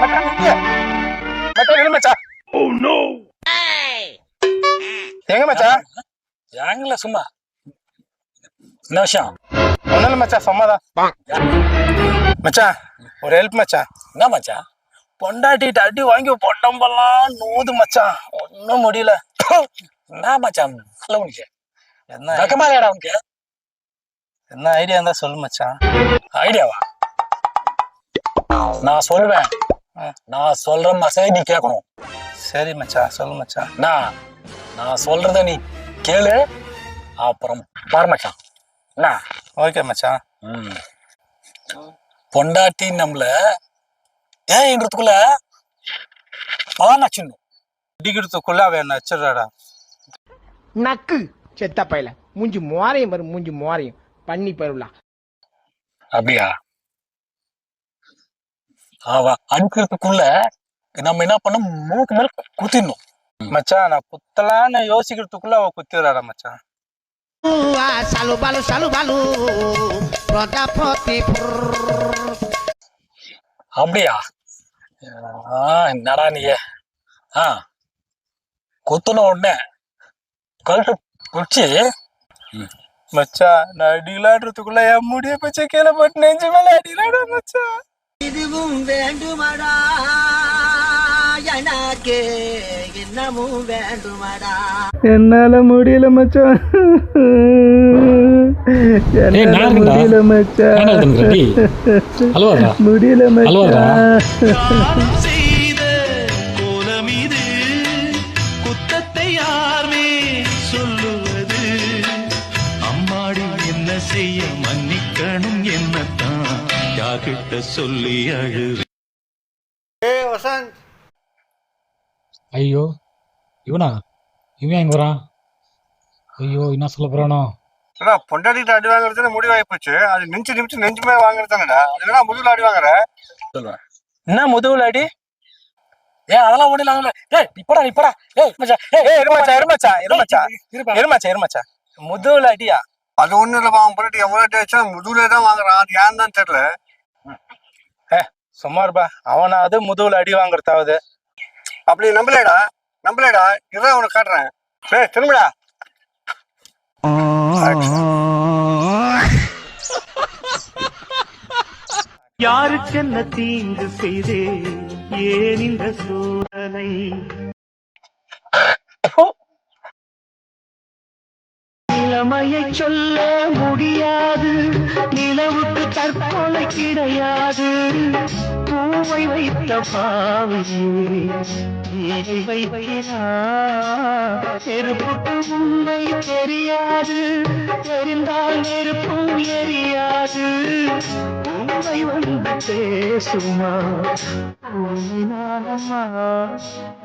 மச்சான் இங்க. மச்சான் எங்க மச்சான்? எங்க மச்சான்? ஏங்கல சும்மா என்ன விஷயம்? ஒண்ணும் இல்ல மச்சான், சும்மாதான். மச்சான் ஒரு ஹெல்ப் மச்சான். என்ன மச்சான்? பொண்டாட்டிட்டு அடி வாங்கி பொட்டம்பெல்லாம் நூது மச்சான், ஒன்னும் முடியல. என்ன மச்சான் சொல்ல முடிச்சு? என்ன வெக்கமா இல்லையாடா உனக்கு? என்ன ஐடியா இருந்தா சொல்லு மச்சான். ஐடியாவா? நான் சொல்வேன், நான் சொல்ற மசே நீ கேட்கணும். சரி மச்சான், சொல்லு மச்சான். நான் சொல்றத நீ கேளு, அப்புறம் பாரு மச்சான். என்ன? ஓகே மச்சான். பொண்டாட்டி நம்மள ஏன்றதுக்குள்ள அதான் நச்சிடணும். அடிக்கிறதுக்குள்ள அவன் என்ன வச்சிடறாடா. நக்கு செத்த பையல, மூஞ்சி மோரையும் பாரு, மூஞ்சி மோரையும் பண்ணி பருவலா. அப்படியா? அவ அடிக்கிறதுக்குள்ள நம்ம என்ன பண்ண, மூக்கு மேல குத்திடணும். மச்சான் நான் குத்தலான்னு யோசிக்கிறதுக்குள்ள அவ குத்திடுறாடா மச்சான். சாலு பாலு சாலு பாலு பிரஜாபதி. அப்படியா? என்னடா நீ குத்துன உடனே கழுத்து பிடிச்சி மச்சான் நான் அடிக்கலான்றதுக்குள்ள என் முடிய பச்சை கீழே போட்டு நெஞ்சு மேல அடிக்கலாடா மச்சான். இதுவும் வேண்டுமாடா எனக்கு, என்னமும் வேண்டுமாடா. என்னால முடியல மச்சான், என்னால முடியல மச்சான், முடியல மச்சான். செய்த கோலம் இது, குத்தத்தை யாருமே சொல்லுவது. அம்மாடி என்ன செய்ய, மன்னிக்கணும் என்னத்தான் யார்கிட்ட சொல்லி அழு. வசந்த், ஐயோ இவனா? இவன் எங்க வரான்? ஐயோ என்ன சொல்ல போறானோ? பொண்டாட்டிட்டு அடி வாங்குறது முடிவாகி போச்சு. அது நெஞ்சு நிமிச்சு நெஞ்சு மேல வாங்குறது தானடா. அதுனா முதுகுல அடி வாங்குற. சொல்லுவேன். என்ன முதுகுல அடி? அதெல்லாம் ஒண்ணு இல்ல. இப்படா இருமச்சா முதுகுல அடியா? அது ஒண்ணு இல்ல, அவன் பொண்டாட்டி எவ்வளவு அடி வச்சா முதுகுல தான் வாங்குறான். அது ஏன் தான் தெரியல. சும்மா இருப்பா, அவனாவது முதுகுல அடி வாங்குறதாவது. அப்படி நம்பலடா இதான் அவனுக்கு காட்டுறேன். திரும்படா. யாருக்கு என்ன தீங்கு செய்தே, ஏன் இந்த சோதனை? நிலைமையை சொல்ல முடியாது, நிலவுக்கு தற்கொலை கிடையாது. பூவை வைத்த பாவையை வைக்கிறா, நெருப்புக்கு உண்மை தெரியாது, தெரிந்தால் நெருப்பும் எரியாது. உண்மை வந்து பேசுமா, உண்மை நானம்மா.